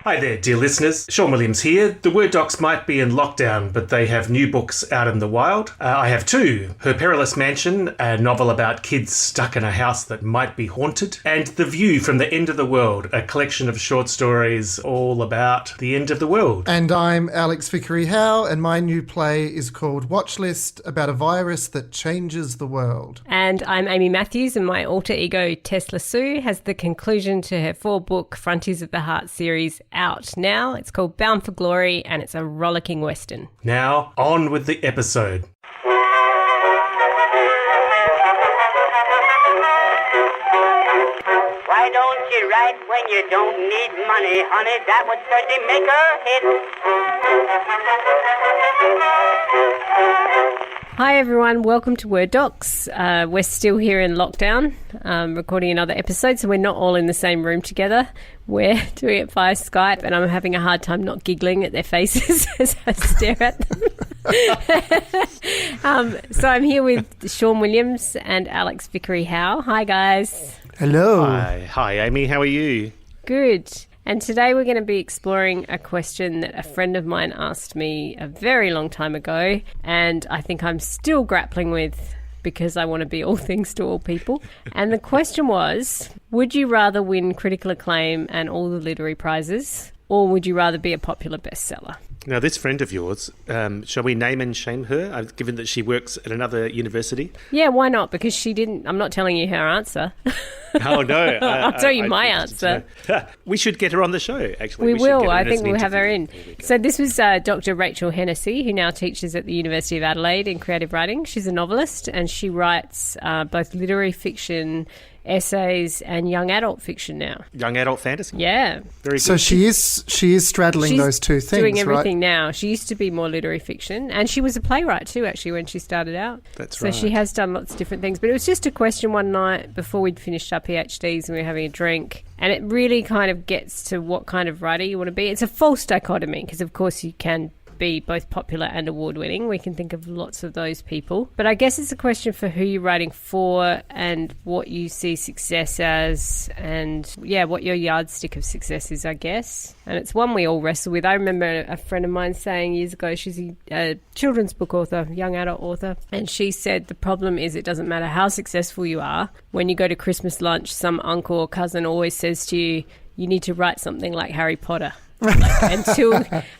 Hi there, dear listeners. Sean Williams here. The Word Docs might be in lockdown, but they have new books out in the wild. I have two. Her Perilous Mansion, a novel about kids stuck in a house that might be haunted, and The View from the End of the World, a collection of short stories all about the end of the world. And I'm Alex Vickery-Howe, and my new play is called Watchlist, about a virus that changes the world. And I'm Amy Matthews, and my alter ego Tesla Sue has the conclusion to her 4-book Frontiers of the Heart series out now. It's called Bound for Glory, and it's a rollicking western. Now, on with the episode. Why don't you write when you don't need money, honey? That would certainly make a hit. Hi everyone, welcome to Word Docs. We're still here in lockdown, recording another episode, so we're not all in the same room together. We're doing it via Skype, and I'm having a hard time not giggling at their faces as I stare at them. So I'm here with Sean Williams and Alex Vickery-Howe. Hi guys. Hello. Hi, Amy. How are you? Good. And today we're going to be exploring a question that a friend of mine asked me a very long time ago, and I think I'm still grappling with because I want to be all things to all people. And the question was, would you rather win critical acclaim and all the literary prizes, or would you rather be a popular bestseller? Now, this friend of yours, shall we name and shame her, given that she works at another university? Yeah, why not? Because she didn't... I'm not telling you her answer. Oh, no. I'll tell you my answer. We should get her on the show, actually. We will. I think we'll have her in. So this was Dr. Rachel Hennessy, who now teaches at the University of Adelaide in creative writing. She's a novelist, and she writes both literary fiction, essays, and young adult fiction now. Young adult fantasy. Yeah. Very good. So she is straddling those two things, doing everything right? now. She used to be more literary fiction, and she was a playwright too, actually, when she started out. That's right. So she has done lots of different things. But it was just a question one night before we'd finished our PhDs and we were having a drink, and it really kind of gets to what kind of writer you want to be. It's a false dichotomy because, of course, you can be both popular and award-winning. We can think of lots of those people. But I guess it's a question for who you're writing for and what you see success as and, yeah, what your yardstick of success is, I guess. And it's one we all wrestle with. I remember a friend of mine saying years ago, she's a children's book author, young adult author, and she said the problem is it doesn't matter how successful you are. When you go to Christmas lunch, some uncle or cousin always says to you, you need to write something like Harry Potter. Like,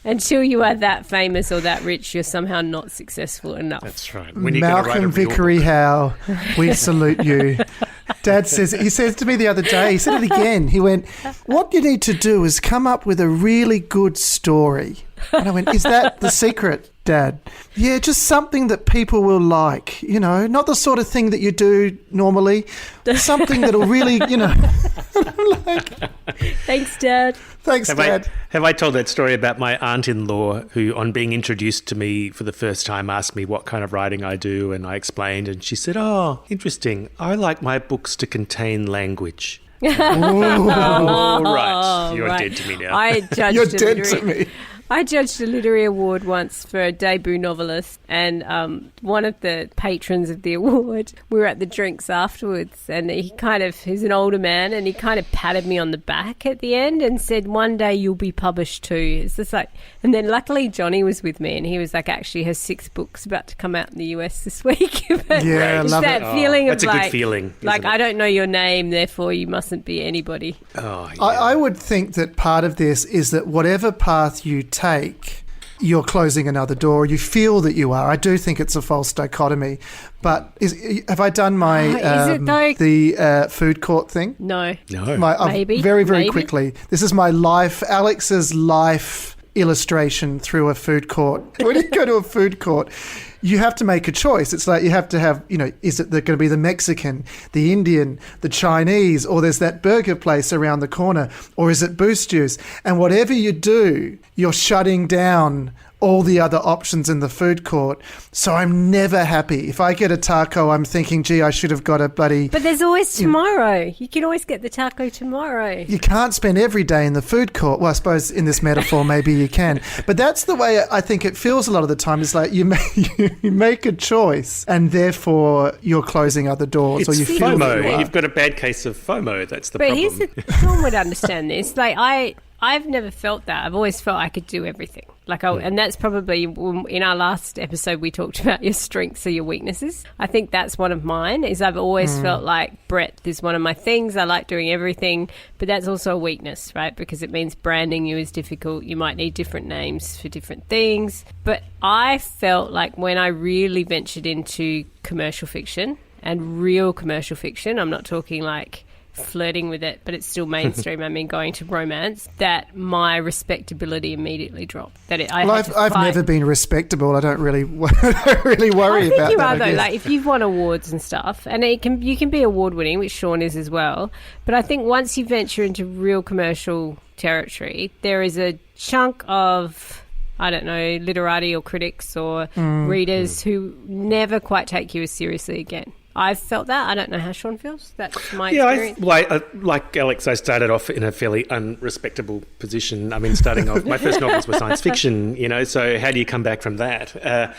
until you are that famous or that rich, you're somehow not successful enough. That's right. Malcolm Vickery-Howe, we salute you. Dad he says to me the other day, he said it again. He went, what you need to do is come up with a really good story. And I went, is that the secret, Dad? Yeah, just something that people will like, not the sort of thing that you do normally, something that'll really, Thanks, Dad. Thanks, Dad. Have I told that story about my aunt-in-law who, on being introduced to me for the first time, asked me what kind of writing I do, and I explained, and she said, oh, interesting, I like my books to contain language. Oh, right. You're dead to me now. You're dead to me. I judged a literary award once for a debut novelist, and one of the patrons of the award, we were at the drinks afterwards, and he's an older man, and he kind of patted me on the back at the end and said, one day you'll be published too. It's just like, and then luckily Johnny was with me, and he was like, actually her 6th book's about to come out in the US this week. But yeah, I love that feeling of that's a good feeling. Like, I don't know your name, therefore you mustn't be anybody. Oh, yeah. I would think that part of this is that whatever path you take, you're closing another door. You feel that you are. I do think it's a false dichotomy. But have I done my the food court thing? No. Maybe. Very quickly. This is my life, Alex's life illustration through a food court. When you go to a food court, you have to make a choice. It's like you have to have, is it going to be the Mexican, the Indian, the Chinese, or there's that burger place around the corner, or is it Boost Juice? And whatever you do, you're shutting down all the other options in the food court. So I'm never happy. If I get a taco, I'm thinking, gee, I should have got a bloody... But there's always tomorrow. You can always get the taco tomorrow. You can't spend every day in the food court. Well, I suppose in this metaphor, maybe you can. But that's the way I think it feels a lot of the time. It's like you make a choice and therefore you're closing other doors. It's or you FOMO. Feel You've got a bad case of FOMO. That's the problem. But Sean would understand this. Like I've never felt that. I've always felt I could do everything. And that's probably in our last episode we talked about your strengths or your weaknesses. I think that's one of mine. Is I've always felt like breadth is one of my things. I like doing everything, but that's also a weakness, right? Because it means branding you is difficult. You might need different names for different things. But I felt like when I really ventured into commercial fiction and real commercial fiction, I'm not talking like flirting with it, but it's still mainstream. I mean, going to romance, that my respectability immediately dropped. I've never been respectable. I don't really worry about that. I think you are though. Like if you've won awards and stuff, and you can be award winning, which Sean is as well. But I think once you venture into real commercial territory, there is a chunk of, I don't know, literati or critics or readers who never quite take you as seriously again. I've felt that. I don't know how Sean feels. That's my experience. Like Alex, I started off in a fairly unrespectable position. I mean, starting off, my first novels were science fiction, so how do you come back from that?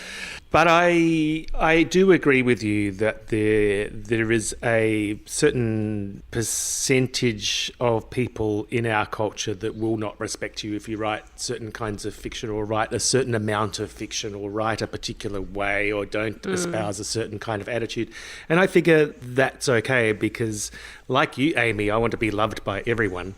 But I do agree with you that there is a certain percentage of people in our culture that will not respect you if you write certain kinds of fiction or write a certain amount of fiction or write a particular way or don't espouse a certain kind of attitude. And I figure that's okay because, like you, Amy, I want to be loved by everyone.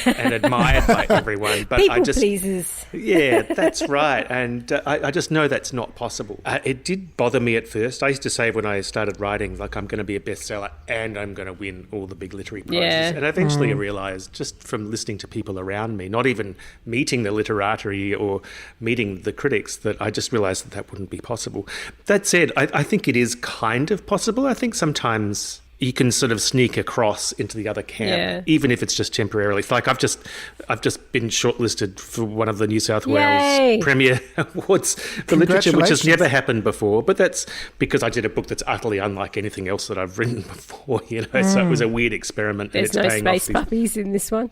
And admired by everyone, but people pleasers. Yeah, that's right, and I just know that's not possible. It did bother me at first. I used to say when I started writing, like, I'm going to be a bestseller and I'm going to win all the big literary prizes. And eventually I realised, just from listening to people around me, not even meeting the literati or meeting the critics, that I just realised that wouldn't be possible. That said, I think it is kind of possible. I think sometimes you can sort of sneak across into the other camp, even if it's just temporarily. Like I've just been shortlisted for one of the New South Wales Premier Awards for literature, which has never happened before. But that's because I did a book that's utterly unlike anything else that I've written before. So it was a weird experiment. There's no space puppies in this one.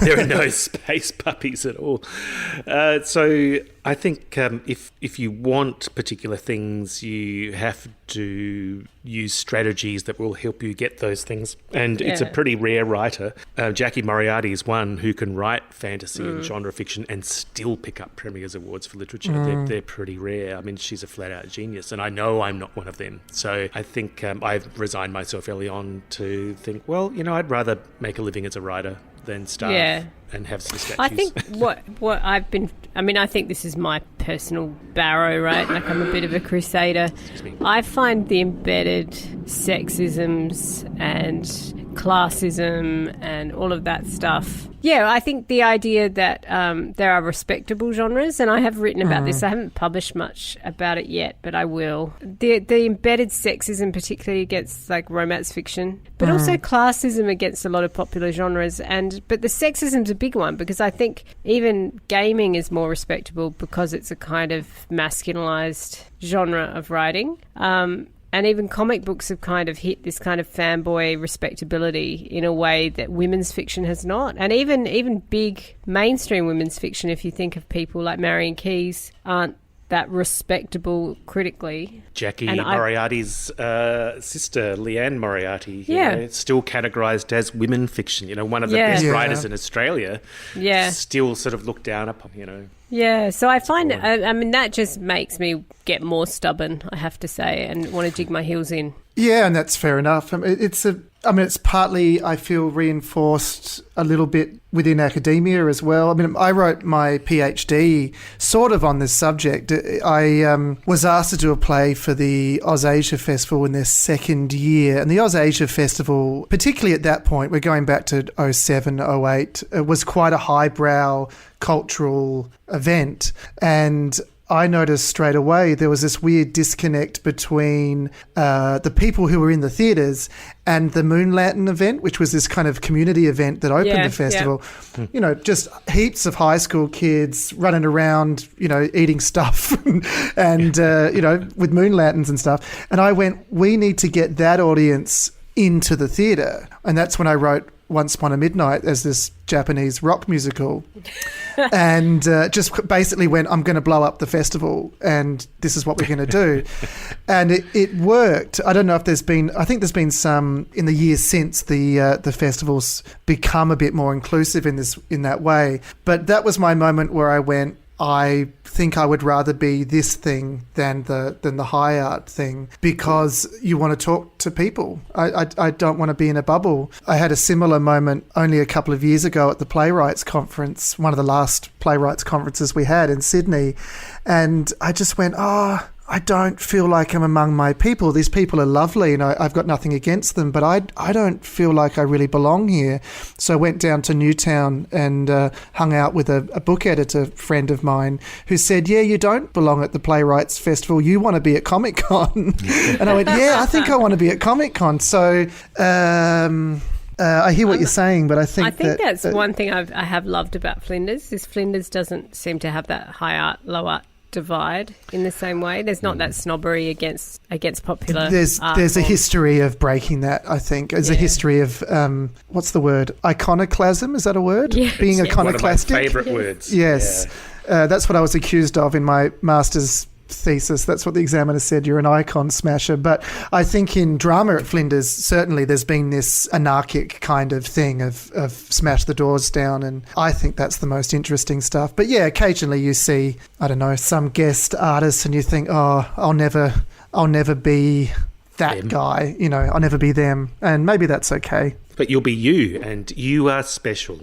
There are no space puppies at all. So I think if you want particular things, you have to use strategies that will help you get those things. And it's a pretty rare writer. Jackie Moriarty is one who can write fantasy and genre fiction and still pick up Premier's Awards for literature. They're pretty rare. I mean, she's a flat-out genius, and I know I'm not one of them. So I think I've resigned myself early on to think, well, I'd rather make a living as a writer than starve and have some statues. I think what I've been... I mean, I think this is my personal barrow, right? Like I'm a bit of a crusader. I find the embedded sexisms and classism and all of that stuff. Yeah, I think the idea that there are respectable genres, and I have written about this. I haven't published much about it yet, but I will. The embedded sexism, particularly against like romance fiction, but also classism against a lot of popular genres. But the sexism's a big one because I think even gaming is more respectable because it's a kind of masculinized genre of writing. And even comic books have kind of hit this kind of fanboy respectability in a way that women's fiction has not. And even big mainstream women's fiction, if you think of people like Marion Keyes, aren't that respectable critically. Jackie Moriarty's sister, Leanne Moriarty, still categorised as women fiction. One of the best writers in Australia. Still sort of looked down upon. Yeah, so I find, I mean, that just makes me get more stubborn, I have to say, and want to dig my heels in. Yeah, and that's fair enough. It's partly, I feel, reinforced a little bit within academia as well. I mean, I wrote my PhD sort of on this subject. I was asked to do a play for the AusAsia Festival in their second year. And the AusAsia Festival, particularly at that point, we're going back to 07, 08, it was quite a highbrow cultural event. And I noticed straight away there was this weird disconnect between the people who were in the theatres and the Moon Lantern event, which was this kind of community event that opened the festival. Just heaps of high school kids running around, eating stuff and with moon lanterns and stuff. And I went, we need to get that audience into the theatre. And that's when I wrote Once Upon a Midnight as this Japanese rock musical. and just basically went, I'm going to blow up the festival and this is what we're going to do. And it worked. I don't know if I think there's been some in the years since the festivals become a bit more inclusive in that way. But that was my moment where I went, I think I would rather be this thing than the high art thing, because you want to talk to people. I don't want to be in a bubble. I had a similar moment only a couple of years ago at the Playwrights Conference, one of the last Playwrights Conferences we had in Sydney, and I just went, I don't feel like I'm among my people. These people are lovely and I've got nothing against them, but I don't feel like I really belong here. So I went down to Newtown and hung out with a book editor friend of mine who said, yeah, you don't belong at the Playwrights Festival. You want to be at Comic-Con. And I went, yeah, I think I want to be at Comic-Con. So I hear what you're saying, but I think that's one thing I have loved about Flinders is Flinders doesn't seem to have that high art, low art divide in the same way. There's not that snobbery against popular there's art a forms. history of breaking that. I think there's a history of what's the word, iconoclasm, is that a word? Being iconoclastic. One of my favourite words. Yes. That's what I was accused of in my master's thesis. That's what the examiner said, you're an icon smasher. But I think in drama at Flinders, certainly there's been this anarchic kind of thing of smash the doors down, and I think that's the most interesting stuff. But yeah, occasionally you see, I don't know, some guest artists and you think, I'll never be that guy, I'll never be them, and maybe that's okay. But you'll be you, and you are special.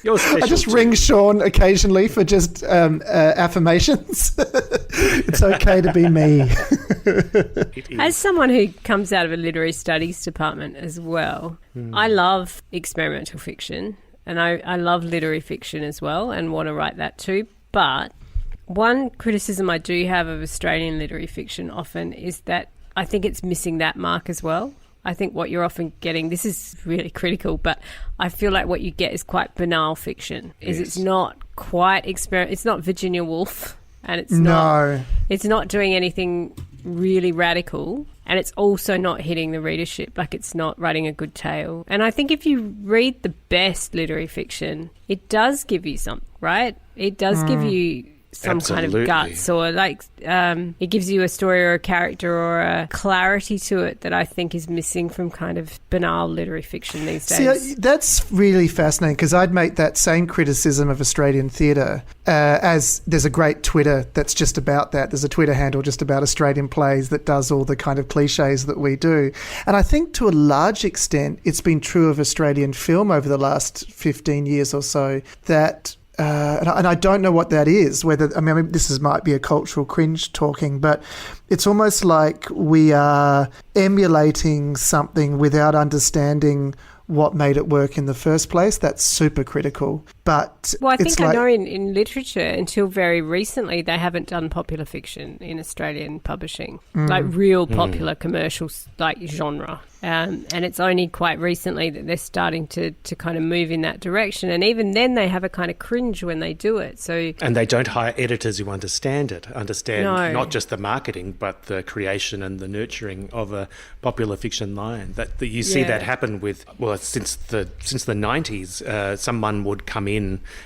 You're special. I just ring Sean occasionally for just affirmations. It's okay to be me. As someone who comes out of a literary studies department as well, I love experimental fiction, and I love literary fiction as well and want to write that too. But one criticism I do have of Australian literary fiction often is that I think it's missing that mark as well. I think what you're often getting, this is really critical, but I feel like what you get is quite banal fiction. It's not quite it's not Virginia Woolf, and it's not doing anything really radical, and it's also not hitting the readership. Like, it's not writing a good tale. And I think if you read the best literary fiction, it does give you something, right? It does give you some kind of guts, or it gives you a story or a character or a clarity to it that I think is missing from kind of banal literary fiction these days. See, that's really fascinating, because I'd make that same criticism of Australian theatre, as there's a great Twitter that's just about that. There's a Twitter handle just about Australian plays that does all the kind of cliches that we do. And I think to a large extent it's been true of Australian film over the last 15 years or so, that and I don't know what that is, this might be a cultural cringe talking, but it's almost like we are emulating something without understanding what made it work in the first place. That's super critical. But I know in literature, until very recently, they haven't done popular fiction in Australian publishing, like real popular commercials, like genre. And it's only quite recently that they're starting to kind of move in that direction. And even then they have a kind of cringe when they do it. And they don't hire editors who understand not just the marketing, but the creation and the nurturing of a popular fiction line. That you see that happen with, since the 90s, someone would come in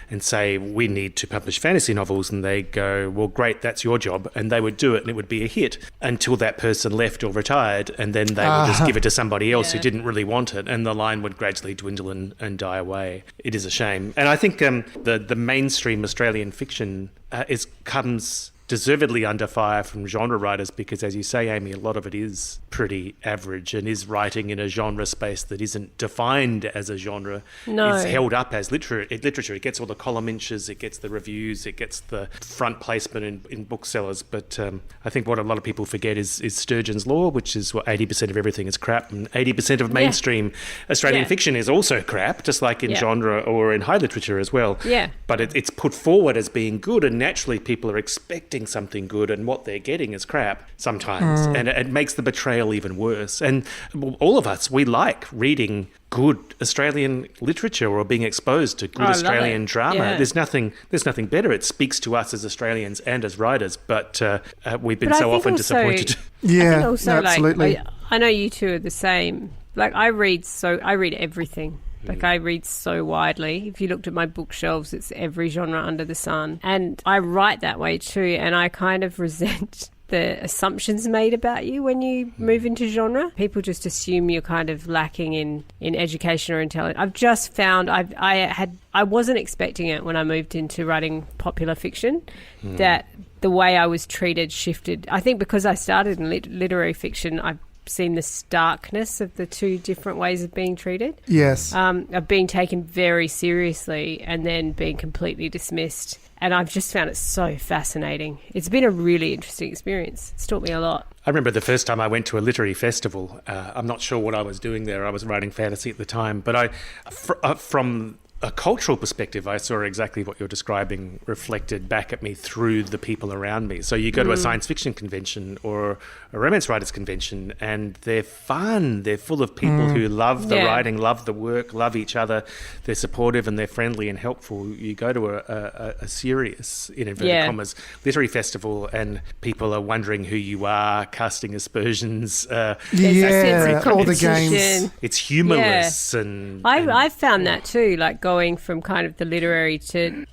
and say, we need to publish fantasy novels, and they go, well, great, that's your job, and they would do it and it would be a hit until that person left or retired, and then they would just give it to somebody else who didn't really want it, and the line would gradually dwindle and die away. It is a shame. And I think the mainstream Australian fiction comes deservedly under fire from genre writers, because, as you say, Amy, a lot of it is pretty average and is writing in a genre space that isn't defined as a genre. It's held up as literature. It gets all the column inches, it gets the reviews, it gets the front placement in booksellers. But I think what a lot of people forget is Sturgeon's law, which is 80% of everything is crap, and 80% of mainstream Australian fiction is also crap, just like in genre or in high literature as well. Yeah. But it's put forward as being good, and naturally people are expecting something good, and what they're getting is crap sometimes, and it makes the betrayal even worse. And all of us, we like reading good Australian literature or being exposed to good Australian drama. Yeah. There's nothing better. It speaks to us as Australians and as writers, but we've been so often disappointed. Yeah, absolutely. I know you two are the same. Like, I read everything. Like, I read so widely. If you looked at my bookshelves, it's every genre under the sun. And I write that way too, and I kind of resent the assumptions made about you when you move into genre. People just assume you're kind of lacking in education or intelligence. I've just found I wasn't expecting it when I moved into writing popular fiction, that the way I was treated shifted. I think because I started in literary fiction, I've seen the starkness of the two different ways of being treated. Yes. Of being taken very seriously and then being completely dismissed. And I've just found it so fascinating. It's been a really interesting experience. It's taught me a lot. I remember the first time I went to a literary festival. I'm not sure what I was doing there. I was writing fantasy at the time. But from a cultural perspective, I saw exactly what you're describing reflected back at me through the people around me. So you go to a science fiction convention or a romance writers convention, and they're fun. They're full of people who love the writing, love the work, love each other. They're supportive and they're friendly and helpful. You go to a serious, in inverted commas, literary festival, and people are wondering who you are, casting aspersions. All the games. It's humorless. And I've found that too, like going from kind of the literary to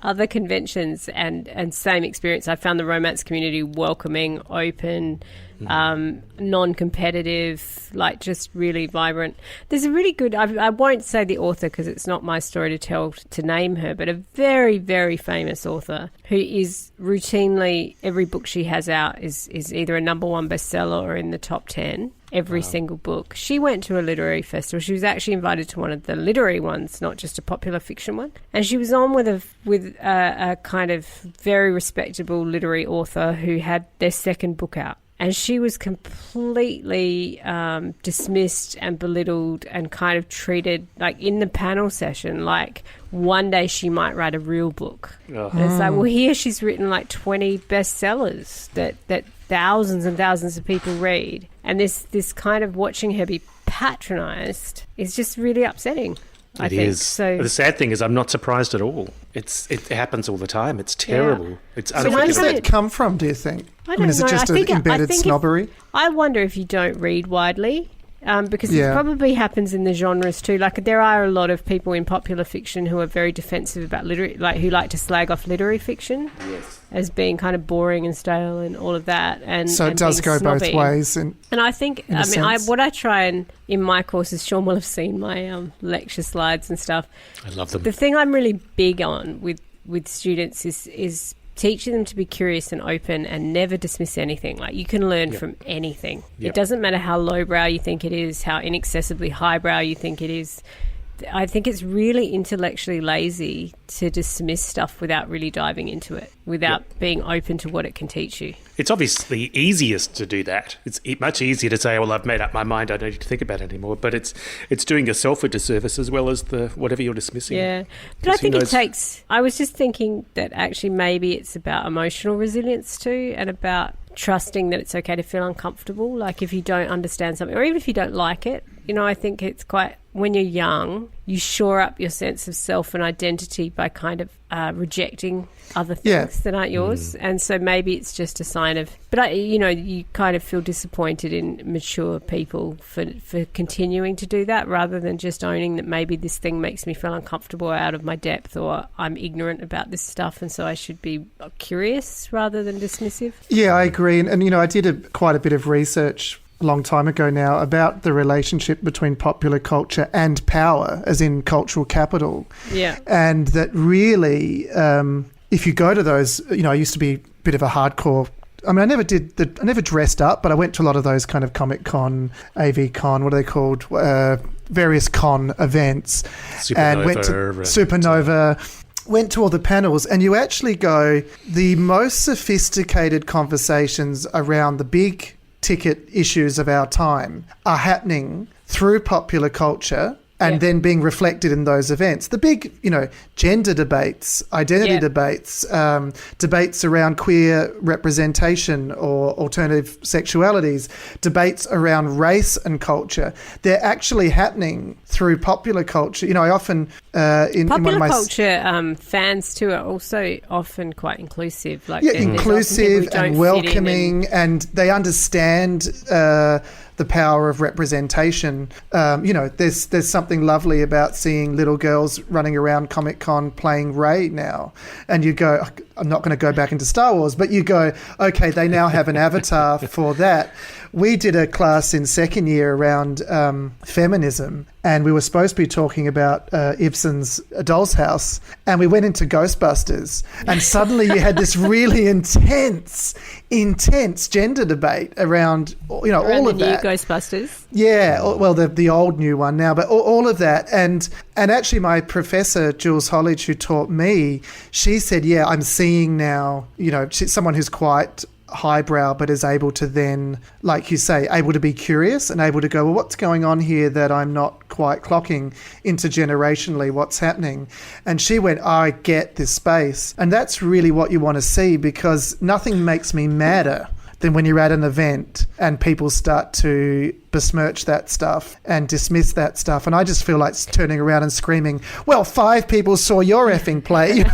other conventions and same experience. I found the romance community welcoming, open, non-competitive, like just really vibrant. There's a really good, I won't say the author because it's not my story to tell to name her, but a very, very famous author who is routinely, every book she has out is either a #1 bestseller or in the top 10. Every single book. She went to a literary festival. She was actually invited to one of the literary ones, not just a popular fiction one. And she was on with a kind of very respectable literary author who had their second book out. And she was completely dismissed and belittled and kind of treated, like in the panel session, like one day she might write a real book. And it's like, well, here she's written like 20 bestsellers that thousands and thousands of people read. And this kind of watching her be patronised is just really upsetting. I think. So the sad thing is I'm not surprised at all. It happens all the time. It's terrible. Yeah. It's So where does that come from, do you think? I don't is know. it just an embedded snobbery? I wonder if you don't read widely. Because it probably happens in the genres too. Like there are a lot of people in popular fiction who are very defensive about literary, like who like to slag off literary fiction as being kind of boring and stale and all of that. And so it does go snobby. both ways. And I think, what I try and in my courses, Sean will have seen my lecture slides and stuff. I love them. The thing I'm really big on with students is teaching them to be curious and open and never dismiss anything. Like you can learn from anything. It doesn't matter how lowbrow you think it is, how inaccessibly highbrow you think it is. I think it's really intellectually lazy to dismiss stuff without really diving into it, without being open to what it can teach you. It's obviously easiest to do that. It's much easier to say, well, I've made up my mind, I don't need to think about it anymore. But it's doing yourself a disservice as well as the whatever you're dismissing. Yeah. But I think it takes... I was just thinking that actually maybe it's about emotional resilience too, and about trusting that it's okay to feel uncomfortable. Like if you don't understand something, or even if you don't like it, I think it's quite... When you're young, you shore up your sense of self and identity by kind of rejecting other things that aren't yours. And so maybe it's just a sign of... But, you kind of feel disappointed in mature people for continuing to do that rather than just owning that maybe this thing makes me feel uncomfortable or out of my depth, or I'm ignorant about this stuff and so I should be curious rather than dismissive. Yeah, I agree. And I did quite a bit of research a long time ago now about the relationship between popular culture and power, as in cultural capital. Yeah. And that really, if you go to those, I used to be a bit of a hardcore... I mean, I never dressed up, but I went to a lot of those kind of Comic Con, AV Con, what are they called? Various con events. Supanova. And went to Supanova. Went to all the panels, and you actually go, the most sophisticated conversations around the big ticket issues of our time are happening through popular culture and then being reflected in those events. The big, gender debates, identity debates, debates around queer representation or alternative sexualities, debates around race and culture, they're actually happening through popular culture. I often... in one of my culture fans too are also often quite inclusive. Like inclusive and welcoming, and they understand the power of representation. There's something lovely about seeing little girls running around Comic-Con playing Rey now. And you go, I'm not going to go back into Star Wars, but you go, okay, they now have an avatar for that. We did a class in second year around feminism, and we were supposed to be talking about Ibsen's A Doll's House, and we went into Ghostbusters, and suddenly you had this really intense gender debate around all of the that. New Ghostbusters. Yeah, well, the old new one now, but all of that. And actually my professor, Jules Holledge, who taught me, she said, yeah, I'm seeing now, she's someone who's quite highbrow but is able to then, like you say, able to be curious and able to go, well, what's going on here that I'm not quite clocking intergenerationally, what's happening? And she went, I get this space. And that's really what you want to see, because nothing makes me madder than when you're at an event and people start to besmirch that stuff and dismiss that stuff. And I just feel like turning around and screaming, well, 5 people saw your effing play.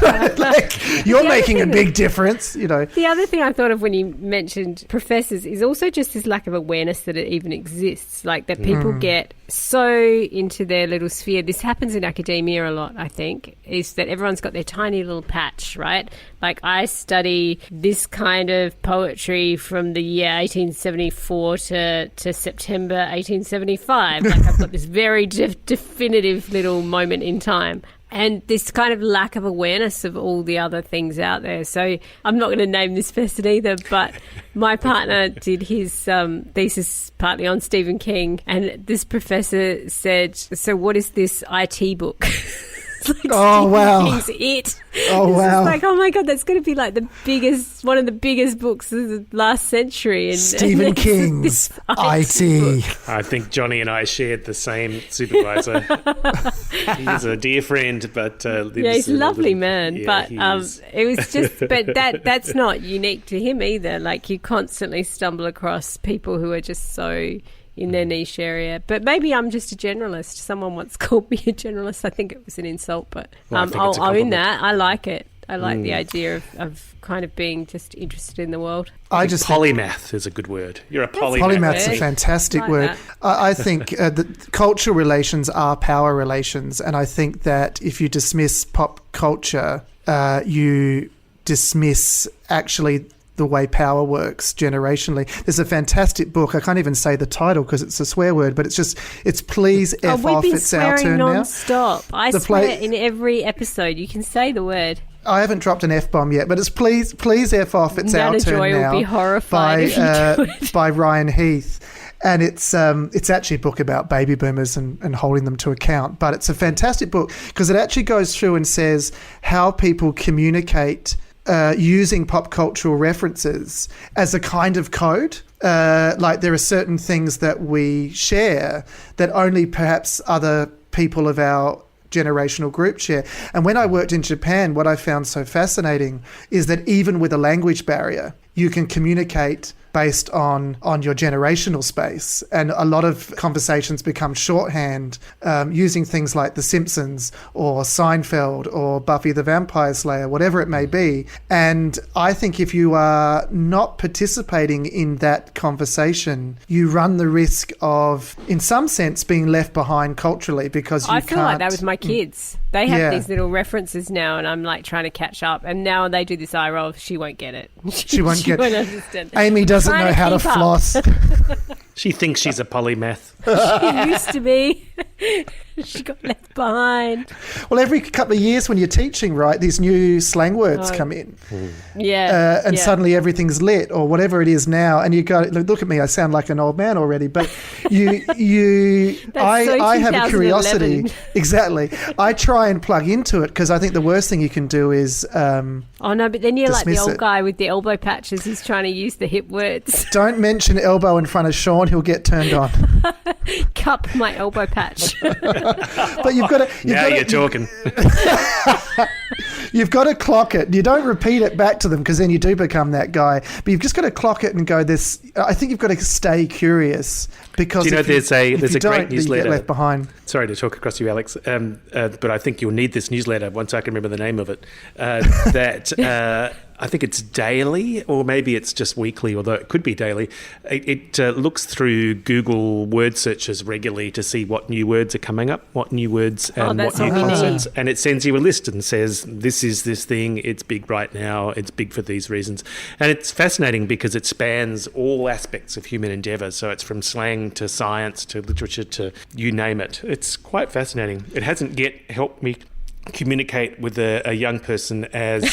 You're making a big difference, The other thing I thought of when you mentioned professors is also just this lack of awareness that it even exists, like that people get so into their little sphere. This happens in academia a lot, I think, is that everyone's got their tiny little patch, right? Like I study this kind of poetry from the year 1874 to September 1875. Like I've got this very definitive little moment in time. And this kind of lack of awareness of all the other things out there. So I'm not going to name this person either, but my partner did his thesis partly on Stephen King, and this professor said, so what is this IT book? Like wow. King's It. Oh, wow. Like, oh my God, that's going to be like one of the biggest books of the last century. And Stephen King's IT. book. I think Johnny and I shared the same supervisor. He's a dear friend, but he's a lovely man. Yeah, but it was just, but that's not unique to him either. Like you constantly stumble across people who are just so in their niche area. But maybe I'm just a generalist. Someone once called me a generalist. I think it was an insult, but I'll own that. I like it. I like the idea of kind of being just interested in the world. I just polymath is a good word. You're a polymath. Polymath's a fantastic like word. That. I think that cultural relations are power relations, and I think that if you dismiss pop culture, you dismiss actually the way power works generationally. There's a fantastic book. I can't even say the title because it's a swear word, but it's Please F Off. It's our turn now. Non-stop. I swear in every episode. You can say the word. I haven't dropped an F-bomb yet, but it's please F Off. It's our turn Joy now. Will be horrified if you do it. By Ryan Heath. And it's actually a book about baby boomers and holding them to account. But it's a fantastic book because it actually goes through and says how people communicate using pop cultural references as a kind of code. Like there are certain things that we share that only perhaps other people of our generational group share. And when I worked in Japan, what I found so fascinating is that even with a language barrier, you can communicate based on your generational space. And a lot of conversations become shorthand using things like The Simpsons or Seinfeld or Buffy the Vampire Slayer, whatever it may be. And I think if you are not participating in that conversation, you run the risk of, in some sense, being left behind culturally because I feel like that with my kids. They have these little references now, and I'm like trying to catch up. And now they do this eye roll. She won't get it. She won't understand. Amy doesn't know how to floss. She thinks she's a polymath. She used to be. She got left behind. Well, every couple of years when you're teaching, right, these new slang words come in. Yeah. And suddenly everything's lit or whatever it is now. And you go, look at me, I sound like an old man already. But I have a curiosity. Exactly. I try and plug into it because I think the worst thing you can do is oh, no, but then you're like the old it. guy with the elbow patches who's trying to use the hip words. Don't mention elbow in front of Sean, he'll get turned on. Cup my elbow patch. But you've got to... You're talking. You've got to clock it. You don't repeat it back to them because then you do become that guy. But you've just got to clock it and go this... I think you've got to stay curious because do you know there's a great newsletter. You get left behind. Sorry to talk across you, Alex, but I think you'll need this newsletter once I can remember the name of it. That I think it's daily, or maybe it's just weekly, although it could be daily. It looks through Google word searches regularly to see what new words are coming up, what new words and what new concepts. And it sends you a list and says, this is this thing, it's big right now, it's big for these reasons. And it's fascinating because it spans all aspects of human endeavour. So it's from slang to science to literature to you name it. It's quite fascinating. It hasn't yet helped me communicate with a young person as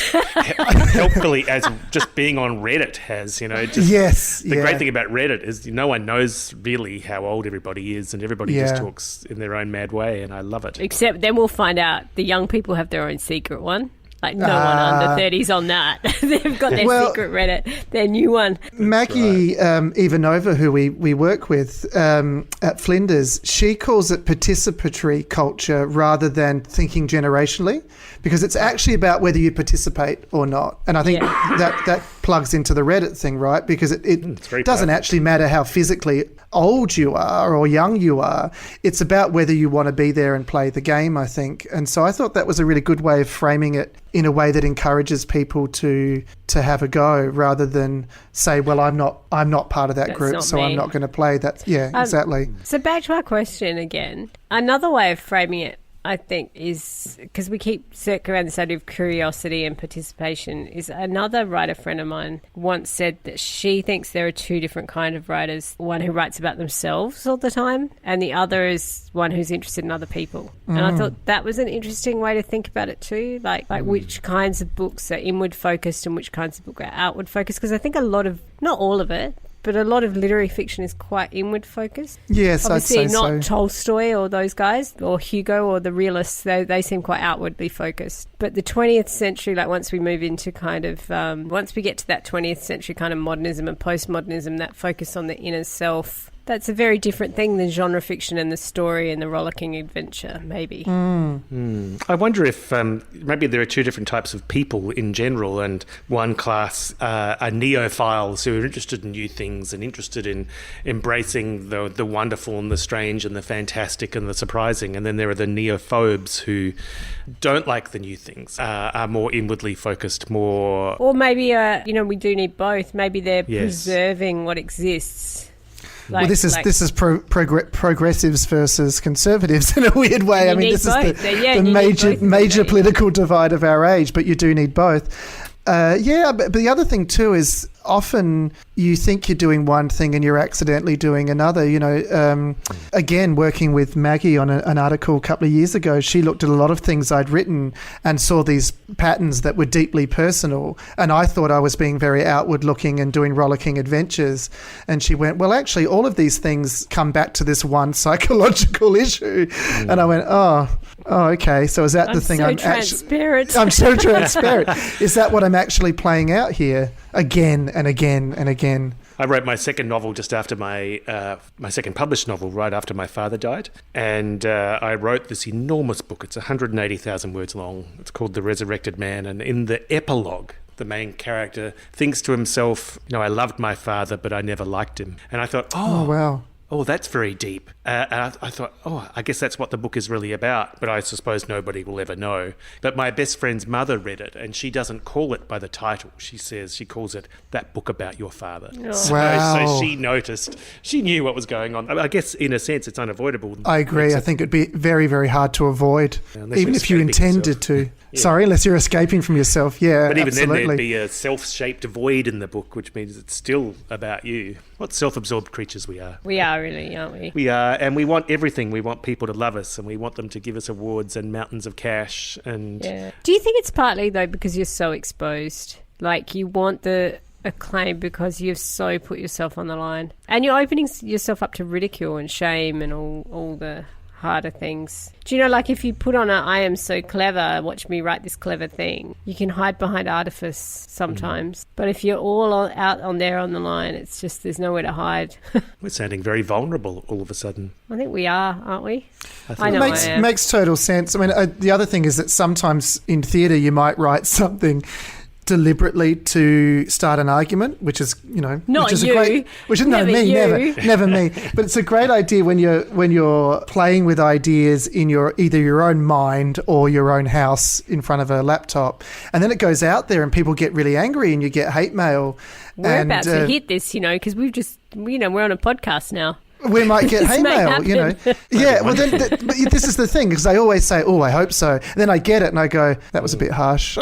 helpfully as just being on Reddit has, you know. Just, the great thing about Reddit is no one knows really how old everybody is, and everybody just talks in their own mad way, and I love it. Except then we'll find out the young people have their own secret one. Like no one under 30's on that. They've got their secret Reddit, their new one. Maggie Ivanova, who we work with at Flinders, she calls it participatory culture rather than thinking generationally, because it's actually about whether you participate or not. And I think that plugs into the Reddit thing, right? Because it doesn't actually matter how physically old you are or young you are. It's about whether you want to be there and play the game, I think. And so I thought that was a really good way of framing it in a way that encourages people to have a go, rather than say, well, I'm not part of that group, so I'm not going to play that. Exactly. So back to our question again. Another way of framing it, I think, is because we keep circling around this idea of curiosity and participation, is another writer friend of mine once said that she thinks there are two different kind of writers, one who writes about themselves all the time and the other is one who's interested in other people. And I thought that was an interesting way to think about it too, like which kinds of books are inward focused and which kinds of books are outward focused, because I think a lot of, not all of it, but a lot of literary fiction is quite inward focused. Yes, obviously I'd say not Tolstoy or those guys, or Hugo or the realists. They seem quite outwardly focused. But the 20th century, like once we move into kind of once we get to that 20th century kind of modernism and postmodernism, that focus on the inner self, that's a very different thing than genre fiction and the story and the rollicking adventure, maybe. I wonder if maybe there are two different types of people in general, and one class are neophiles who are interested in new things and interested in embracing the wonderful and the strange and the fantastic and the surprising, and then there are the neophobes who don't like the new things, are more inwardly focused, more... Or maybe, we do need both. Maybe they're preserving what exists. Well, this is progressives versus conservatives in a weird way. I mean, this is the major political divide of our age, but you do need both. But the other thing too is often you think you're doing one thing and you're accidentally doing another. You know, again, working with Maggie on an article a couple of years ago, she looked at a lot of things I'd written and saw these patterns that were deeply personal. And I thought I was being very outward looking and doing rollicking adventures. And she went, well, actually, all of these things come back to this one psychological issue. And I went, oh, okay. So is that the thing? I'm so transparent. I'm so transparent. Is that what I'm actually playing out here again and again and again? I wrote my second novel just after my second published novel right after my father died, and I wrote this enormous book. It's 180,000 words long. It's called The Resurrected Man, and in the epilogue, the main character thinks to himself, I loved my father, but I never liked him. And I thought, oh wow. Oh, that's very deep. And I thought, I guess that's what the book is really about, but I suppose nobody will ever know. But my best friend's mother read it, and she doesn't call it by the title. She calls it That Book About Your Father. Oh. So she noticed, she knew what was going on. I guess in a sense it's unavoidable. I agree. I think it'd be very, very hard to avoid, even if you intended to. Yeah. Sorry, unless you're escaping from yourself. Yeah, but even absolutely. then there'd be a self-shaped void in the book, which means it's still about you. What self-absorbed creatures we are. We are really, aren't we? We are, and we want everything. We want people to love us, and we want them to give us awards and mountains of cash. And do you think it's partly, though, because you're so exposed? Like, you want the acclaim because you've so put yourself on the line. And you're opening yourself up to ridicule and shame and all the harder things. Do you know, like if you put on I am so clever, watch me write this clever thing, you can hide behind artifice sometimes. But if you're all out on there on the line, it's just there's nowhere to hide. We're sounding very vulnerable all of a sudden. I think we are, aren't we? I know it makes total sense. I mean, the other thing is that sometimes in theatre you might write something deliberately to start an argument, which is, Not which is you. a great, which is Never you. never me. But it's a great idea when you're playing with ideas in either your own mind or your own house in front of a laptop, and then it goes out there and people get really angry and you get hate mail. We're about to hit this, because we've just, we're on a podcast now. We might get hate mail, happen. Yeah, well, but this is the thing, because they always say, "Oh, I hope so." And then I get it, and I go, "That was a bit harsh,"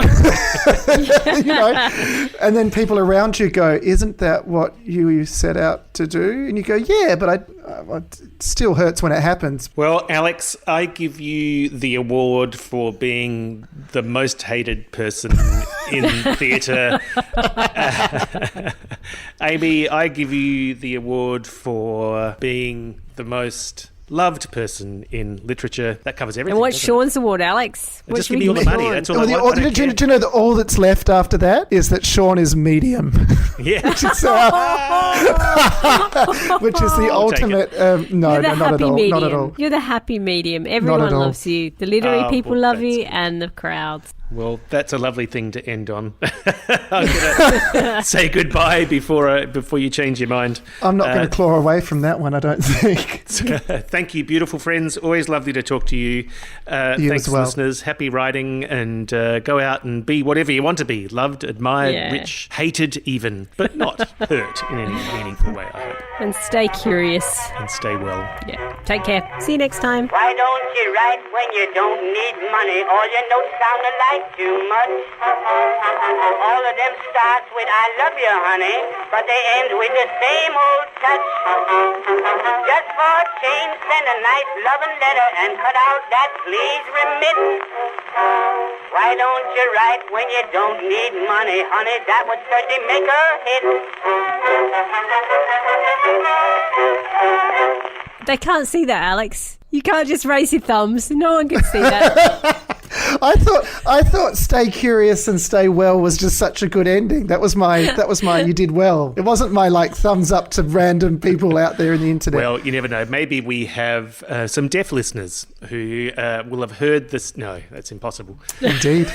And then people around you go, "Isn't that what you set out to do?" And you go, "Yeah, but it still hurts when it happens." Well, Alex, I give you the award for being the most hated person in theatre. Amy, I give you the award for being the most loved person in literature. That covers everything. And what's doesn't Sean's award, Alex? Just give me all the money. That's all I Do want. you know that all that's left after that is that Sean is medium? Yeah. Which is the ultimate. No, You're the not happy at all. medium. Not at all. You're the happy medium. Everyone all. loves you. The literary people well, love that's you, and the crowds. Well, that's a lovely thing to end on. I'm going to say goodbye before you change your mind. I'm not going to claw away from that one, I don't think. Thank you, beautiful friends. Always lovely to talk to you. Thanks, as well. listeners. Happy writing, and go out and be whatever you want to be. Loved, admired, rich, hated even, but not hurt in any meaningful way, I hope. And stay curious. And stay well. Yeah. Take care. See you next time. Why don't you write when you don't need money? All your notes sound alike too much. All of them starts with I love you, honey, but they end with the same old touch. Just for a change, send a nice loving letter and cut out that please remit. Why don't you write when you don't need money, honey? That would certainly make a hit. They can't see that, Alex. You can't just raise your thumbs. No one can see that. I thought stay curious and stay well was just such a good ending. That was my you did well. It wasn't my thumbs up to random people out there in the internet. Well, you never know. Maybe we have some deaf listeners who will have heard this. No, that's impossible. Indeed.